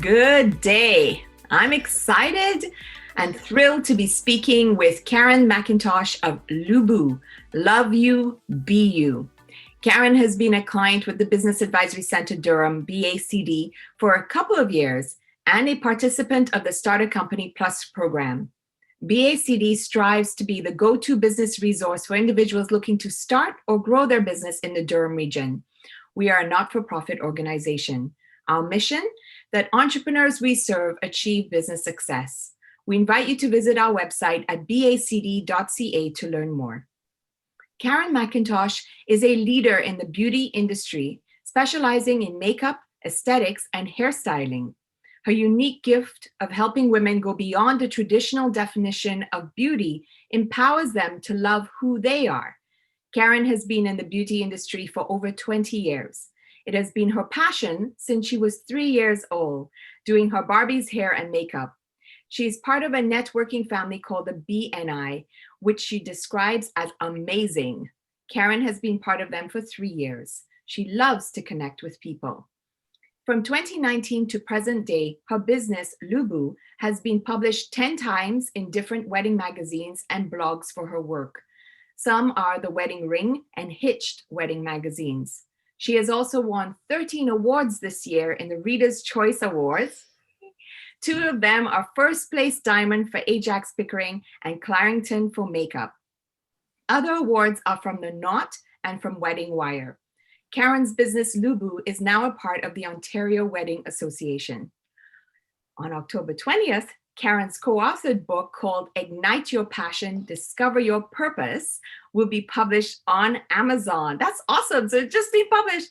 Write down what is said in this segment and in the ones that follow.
Good day. I'm excited and thrilled to be speaking with Karen McIntosh of LUBU, Love You, Be You. Karen has been a client with the Business Advisory Centre Durham, BACD, for a couple of years and a participant of the Start a Company Plus program. BACD strives to be the go-to business resource for individuals looking to start or grow their business in the Durham region. We are a not-for-profit organization. Our mission? That entrepreneurs we serve achieve business success. We invite you to visit our website at bacd.ca to learn more. Karen McIntosh is a leader in the beauty industry, specializing in makeup, aesthetics, and hairstyling. Her unique gift of helping women go beyond the traditional definition of beauty empowers them to love who they are. Karen has been in the beauty industry for over 20 years. It has been her passion since she was 3 years old, doing her Barbie's hair and makeup. She is part of a networking family called the BNI, which she describes as amazing. Karen has been part of them for 3 years. She loves to connect with people. From 2019 to present day, her business, LUBU, has been published 10 times in different wedding magazines and blogs for her work. Some are the Wedding Ring and Hitched wedding magazines. She has also won 13 awards this year in the Reader's Choice Awards. 2 of them are First Place Diamond for Ajax Pickering and Clarington for Makeup. Other awards are from The Knot and from Wedding Wire. Karen's business LUBU is now a part of the Ontario Wedding Association. On October 20th, Karen's co-authored book called Ignite Your Passion, Discover Your Purpose will be published on Amazon. That's awesome. So it's just been published.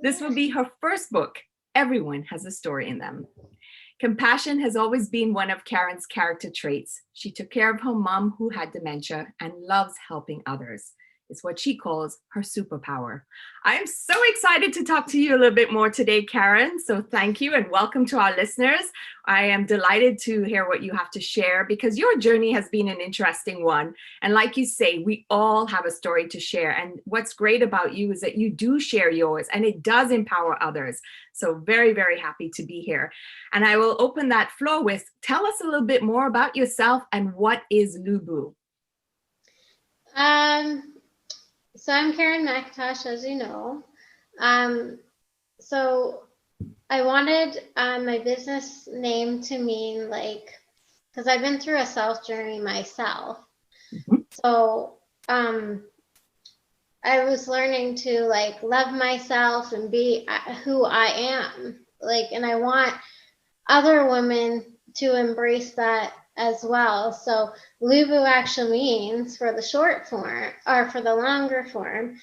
This will be her first book. Everyone has a story in them. Compassion has always been one of Karen's character traits. She took care of her mom who had dementia and loves helping others. It's what she calls her superpower. I am so excited to talk to you a little bit more today, Karen. So thank you and welcome to our listeners. I am delighted to hear what you have to share because your journey has been an interesting one. And like you say, we all have a story to share. And what's great about you is that you do share yours and it does empower others. So very, very happy to be here. And I will open that floor with, tell us a little bit more about yourself and what is LUBU? So I'm Karen McIntosh, as you know. So I wanted my business name to mean because I've been through a self journey myself. Mm-hmm. So I was learning to love myself and be who I am. And I want other women to embrace that as well. So LUBU actually means, for the short form or for the longer form,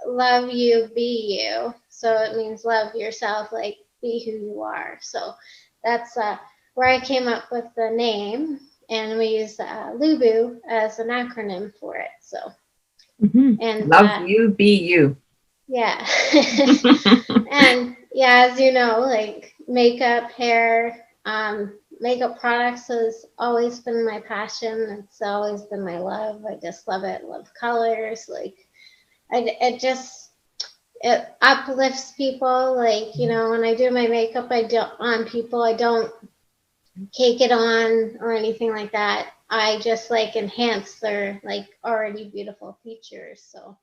love you, be you. So it means love yourself, be who you are. So that's where I came up with the name, and we use LUBU as an acronym for it. So and love you, be you. Yeah. And yeah, as you know, makeup, hair, makeup products has always been my passion. It's always been my love. I just love it. Love colors. It uplifts people. When I do my makeup, I don't cake it on or anything like that. I just enhance their already beautiful features. So.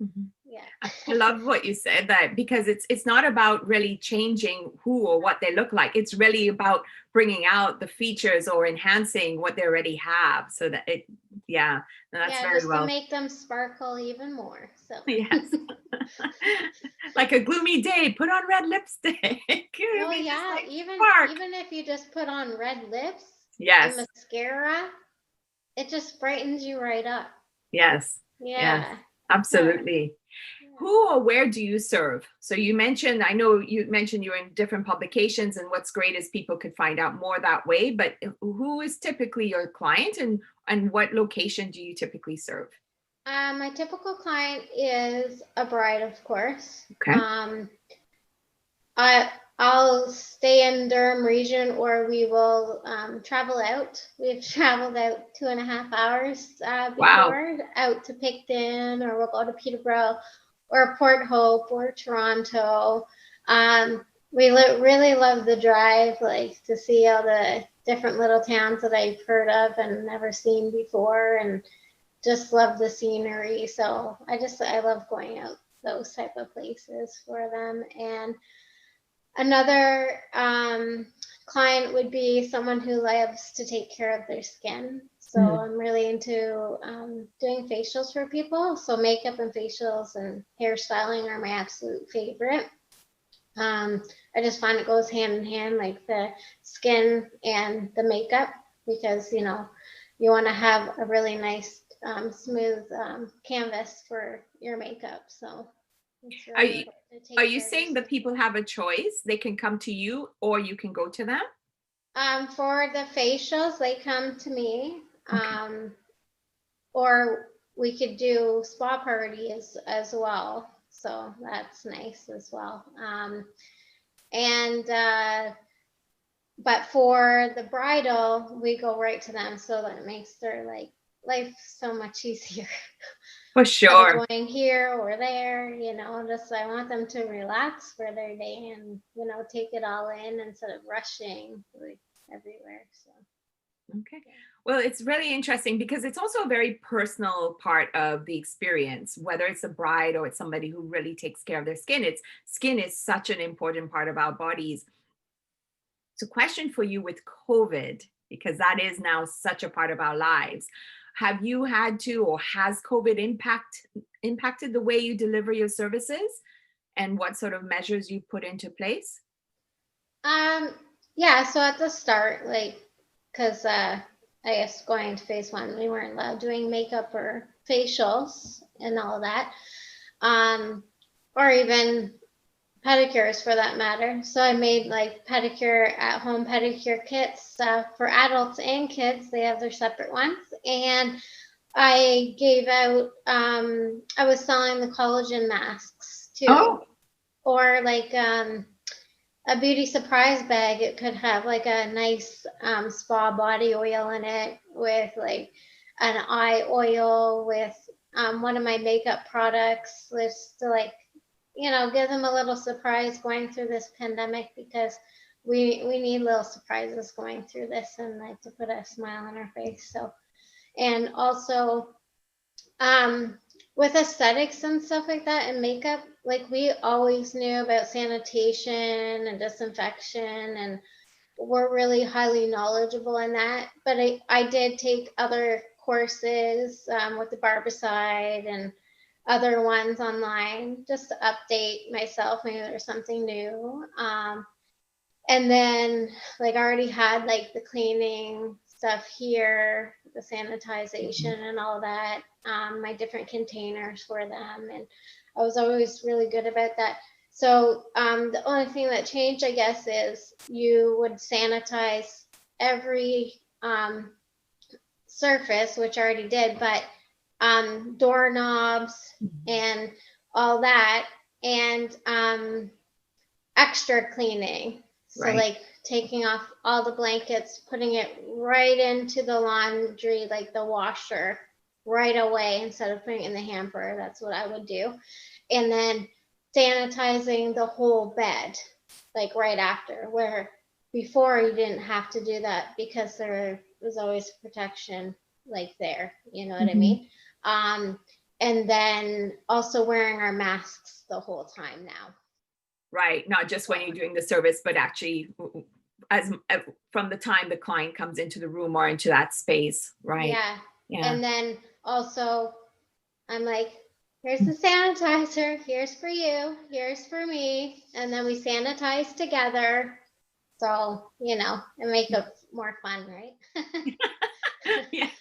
Mm-hmm. Yeah. I love what you said, that because it's not about really changing who or what they look like. It's really about bringing out the features or enhancing what they already have, so that that's very just well to make them sparkle even more. So yes. Like a gloomy day, put on red lipstick. Well, yeah, even if you just put on red lips, yes, and mascara, it just brightens you right up. Yes. Yeah. Yes. Absolutely. Yeah. Who or where do you serve? So I know you mentioned you're in different publications, and what's great is people could find out more that way, but who is typically your client, and what location do you typically serve? My typical client is a bride, of course. Okay. I'll stay in Durham region, or we will travel out. We've traveled out 2.5 hours before, out to Picton, or we'll go to Peterborough or Port Hope or Toronto. we really love the drive, like to see all the different little towns that I've heard of and never seen before, and just love the scenery. So I love going out those type of places for them. And another client would be someone who loves to take care of their skin. So I'm really into doing facials for people. So makeup and facials and hairstyling are my absolute favorite. I just find it goes hand in hand, like the skin and the makeup, because you want to have a really nice smooth canvas for your makeup. So it's really important to take Are you care of saying that people have a choice? They can come to you or you can go to them? For the facials, they come to me. Okay. Or we could do spa parties as well. So that's nice as well. But for the bridal, we go right to them, so that it makes their life so much easier. For Instead sure. of going here or there, just I want them to relax for their day and take it all in instead of rushing like everywhere. So Okay. Well, it's really interesting because it's also a very personal part of the experience, whether it's a bride or it's somebody who really takes care of their skin. Skin is such an important part of our bodies. So, question for you with COVID, because that is now such a part of our lives. Have you had to, or has COVID impacted the way you deliver your services, and what sort of measures you put into place? Yeah, so at the start, because I guess going into phase one, we weren't allowed doing makeup or facials and all that, or even pedicures for that matter. So I made pedicure at home pedicure kits for adults and kids. They have their separate ones, and I gave out. I was selling the collagen masks too, Oh, or a beauty surprise bag. It could have a nice spa body oil in it with an eye oil with one of my makeup products, just to give them a little surprise going through this pandemic, because we need little surprises going through this, and to put a smile on our face. So, and also with aesthetics and stuff like that and makeup, we always knew about sanitation and disinfection, and we're really highly knowledgeable in that. But I did take other courses with the Barbicide and other ones online, just to update myself. Maybe there's something new. And then I already had the cleaning stuff here, the sanitization and all that, my different containers for them. And I was always really good about that. So the only thing that changed, I guess, is you would sanitize every surface, which I already did, but doorknobs and all that, and extra cleaning. So right. taking off all the blankets, putting it right into the laundry, the washer, right away instead of putting it in the hamper. That's what I would do. And then sanitizing the whole bed, right after, where before you didn't have to do that because there was always protection there. You know what I mean? And then also wearing our masks the whole time now. Right. Not just when you're doing the service, but actually as from the time the client comes into the room or into that space. Right. Yeah. Yeah. And then also I'm here's the sanitizer. Here's for you. Here's for me. And then we sanitize together. So, it makes it more fun, right? Yes,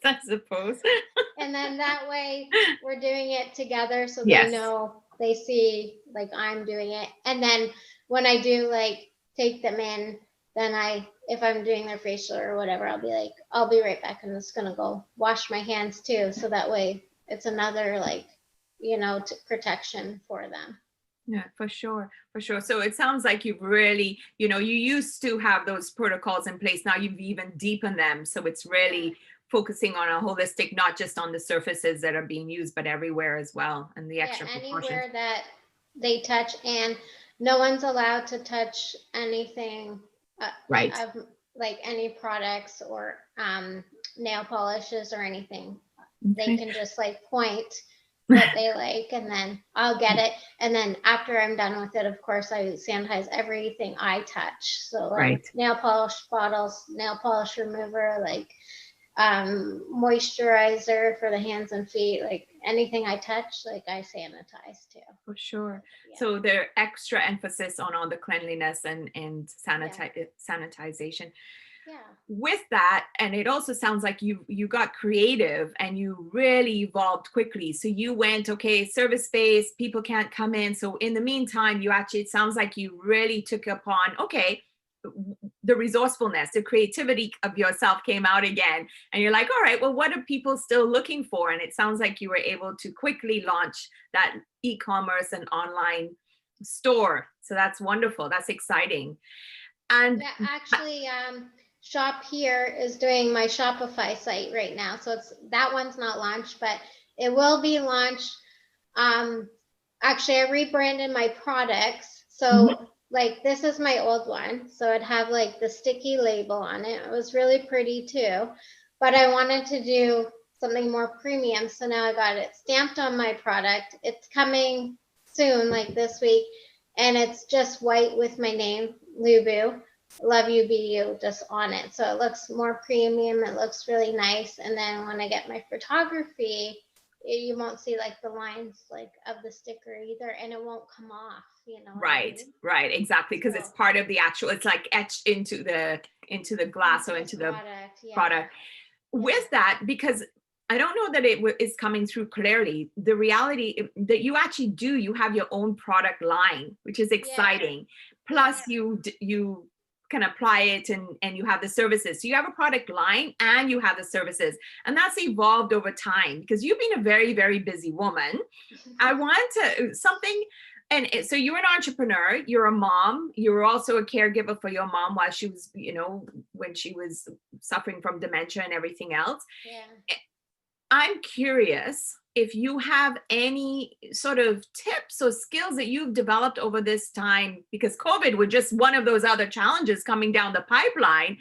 I suppose. And then that way we're doing it together, so Yes. they see I'm doing it. And then when I do take them in, then if I'm doing their facial or whatever, I'll be I'll be right back. I'm just gonna go wash my hands too, so that way it's another protection for them. Yeah, for sure. For sure. So it sounds like you've really, you used to have those protocols in place. Now you've even deepened them. So it's really focusing on a holistic, not just on the surfaces that are being used, but everywhere as well. And the extra precautions. Anywhere that they touch. And no one's allowed to touch anything Right. of like any products or nail polishes or anything. They Okay. can just like point what they like, and then I'll get it. And then after I'm done with it, of course, I sanitize everything I touch. So like Right. nail polish bottles, nail polish remover, like moisturizer for the hands and feet, like anything I touch, like I sanitize too. For sure. Yeah. So there extra emphasis on all the cleanliness and Yeah. sanitization. Yeah. With that, and it also sounds like you got creative and you really evolved quickly. So you went, okay, service space, people can't come in. So in the meantime, you actually, it sounds like you really took upon, okay, the resourcefulness, the creativity of yourself came out again. And you're like, all right, well, what are people still looking for? And it sounds like you were able to quickly launch that e-commerce and online store. So that's wonderful. That's exciting. And Yeah, actually, Shop Here is doing my Shopify site right now. So that one's not launched, but it will be launched. Actually, I rebranded my products. So like this is my old one. So it'd have like the sticky label on it. It was really pretty too. But I wanted to do something more premium. So now I got it stamped on my product. It's coming soon, like this week. And it's just white with my name, LUBU, LUBU, just on it. So it looks more premium. It looks really nice. And then when I get my photography, you won't see like the lines like of the sticker either, and it won't come off. You know what I mean? Right, exactly, because it's part of the actual. It's like etched into the glass or into the product. Yeah. product. With that, because I don't know that it is coming through clearly. The reality that you actually do, you have your own product line, which is exciting. Plus, you can apply it and you have the services. So you have a product line and you have the services, and that's evolved over time because you've been a very, very busy woman. I want to something. And so you're an entrepreneur, you're a mom, you're also a caregiver for your mom while she was, when she was suffering from dementia and everything else. Yeah. I'm curious if you have any sort of tips or skills that you've developed over this time, because COVID was just one of those other challenges coming down the pipeline.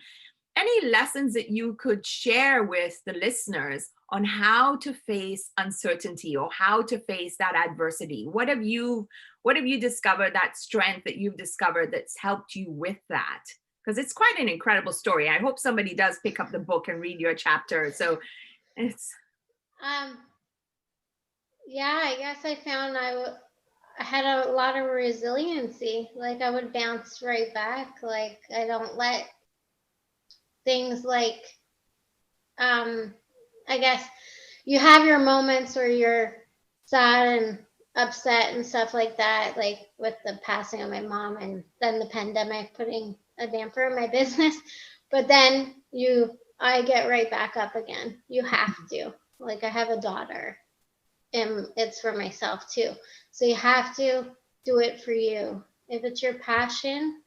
Any lessons that you could share with the listeners on how to face uncertainty or how to face that adversity? What have you discovered, that strength that you've discovered that's helped you with that? Because it's quite an incredible story. I hope somebody does pick up the book and read your chapter. So it's yeah, I guess I found I had a lot of resiliency. Like I would bounce right back. Like I don't let things like I guess you have your moments where you're sad and upset and stuff like that, like with the passing of my mom and then the pandemic putting a damper on my business. But then I get right back up again. You have to. Like I have a daughter and it's for myself too. So you have to do it for you. If it's your passion,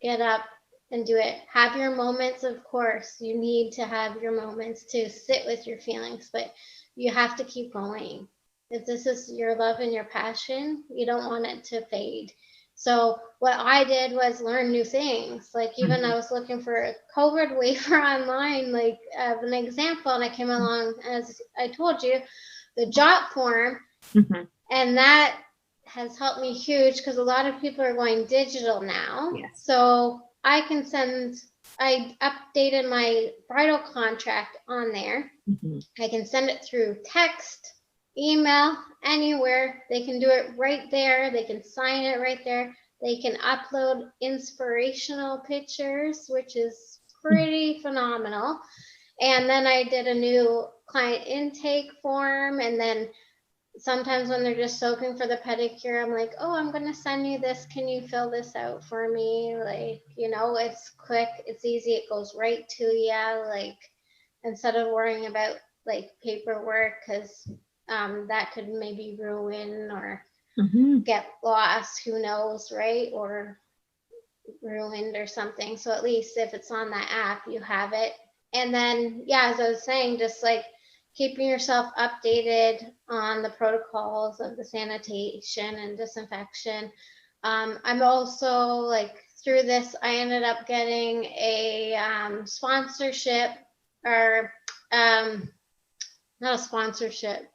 get up and do it. Have your moments, of course. You need to have your moments to sit with your feelings, but you have to keep going. If this is your love and your passion, you don't want it to fade. So what I did was learn new things. Like even I was looking for a COVID waiver online, like an example, and I came along, as I told you, the JOT form, and that has helped me huge because a lot of people are going digital now. Yes. So I updated my bridal contract on there. I can send it through text, email, anywhere. They can do it right there. They can sign it right there. They can upload inspirational pictures, which is pretty phenomenal. And then I did a new client intake form, and then sometimes when they're just soaking for the pedicure, I'm like, oh, I'm going to send you this. Can you fill this out for me? Like, it's quick, it's easy, it goes right to you. Like, instead of worrying about like paperwork, because that could maybe ruin or get lost, who knows, right? Or ruined or something. So at least if it's on that app, you have it. And then, yeah, as I was saying, just like keeping yourself updated on the protocols of the sanitation and disinfection. I'm also like through this, I ended up getting a sponsorship, or not a sponsorship.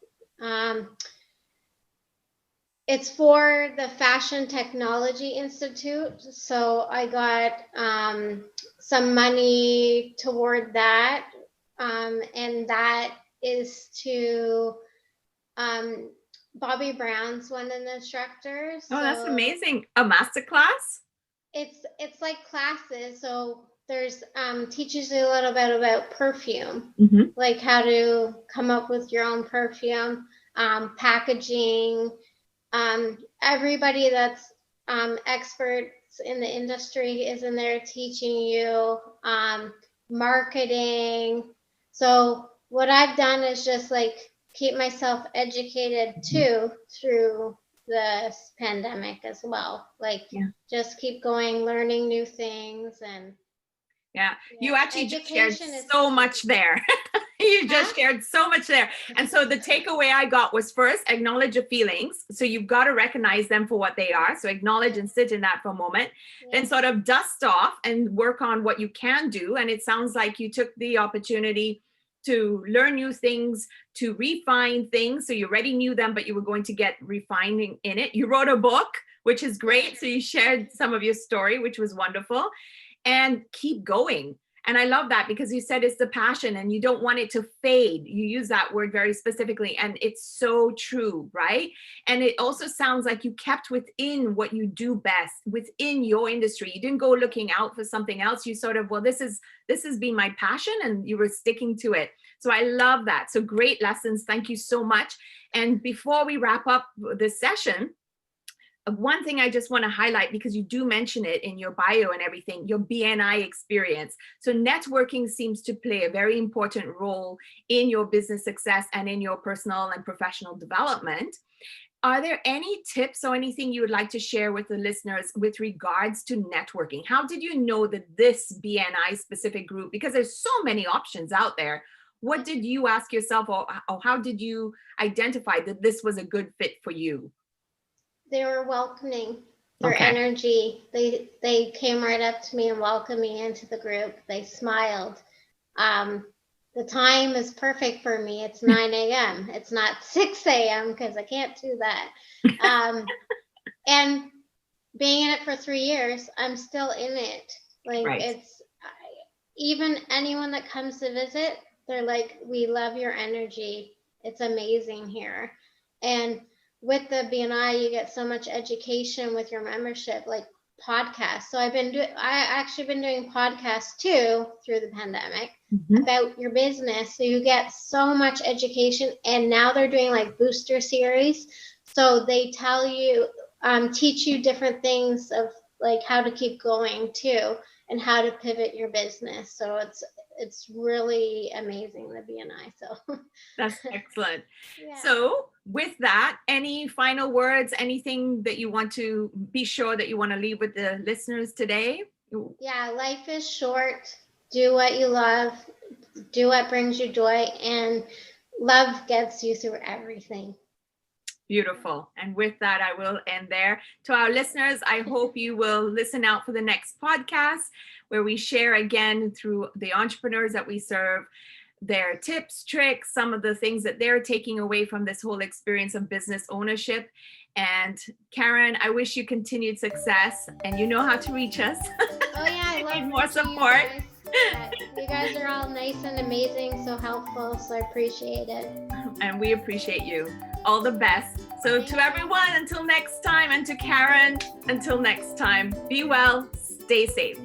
It's for the Fashion Technology Institute. So I got some money toward that. And that is to Bobby Brown's one of the instructors. Oh, that's amazing. A masterclass? It's like classes. So there's teaches you a little bit about perfume, like how to come up with your own perfume, packaging. Everybody that's experts in the industry is in there teaching you marketing. So what I've done is just like keep myself educated too through this pandemic as well. Like just keep going, learning new things. And you actually just shared so much there. You just shared so much there. And so the takeaway I got was, first, acknowledge your feelings. So you've got to recognize them for what they are. So acknowledge and sit in that for a moment. Then sort of dust off and work on what you can do. And it sounds like you took the opportunity to learn new things, to refine things. So you already knew them, but you were going to get refining in it. You wrote a book, which is great. So you shared some of your story, which was wonderful. And keep going. And I love that, because you said it's the passion and you don't want it to fade. You use that word very specifically, and it's so true, right? And it also sounds like you kept within what you do best, within your industry. You didn't go looking out for something else. You sort of, well, this has been my passion, and you were sticking to it. So I love that. So great lessons. Thank you so much. And before we wrap up this session, one thing I just want to highlight, because you do mention it in your bio and everything, your BNI experience. So networking seems to play a very important role in your business success and in your personal and professional development. Are there any tips or anything you would like to share with the listeners with regards to networking? How did you know that this BNI specific group, because there's so many options out there, what did you ask yourself, or how did you identify that this was a good fit for you? They were welcoming. Their energy. They came right up to me and welcomed me into the group. They smiled. The time is perfect for me. It's 9 a.m. It's not 6 a.m. because I can't do that. And being in it for 3 years, I'm still in it. Like it's even anyone that comes to visit, they're like, we love your energy. It's amazing here. And with the BNI, you get so much education with your membership, like podcasts. So I actually been doing podcasts too through the pandemic about your business. So you get so much education, and now they're doing like booster series. So they tell you, teach you different things of like how to keep going too, and how to pivot your business. So it's really amazing, the BNI. So that's excellent. So with that, any final words, anything that you want to be sure that you want to leave with the listeners today? Yeah, life is short. Do what you love. Do what brings you joy, and love gets you through everything. Beautiful. And with that, I will end there. To our listeners, I hope you will listen out for the next podcast, where we share again through the entrepreneurs that we serve, their tips, tricks, some of the things that they're taking away from this whole experience of business ownership. And Karen, I wish you continued success, and you know how to reach us. Oh yeah, I love more support. You guys are all nice and amazing, so helpful, so I appreciate it. And we appreciate you. All the best. So to everyone, until next time, and to Karen, until next time, be well, stay safe.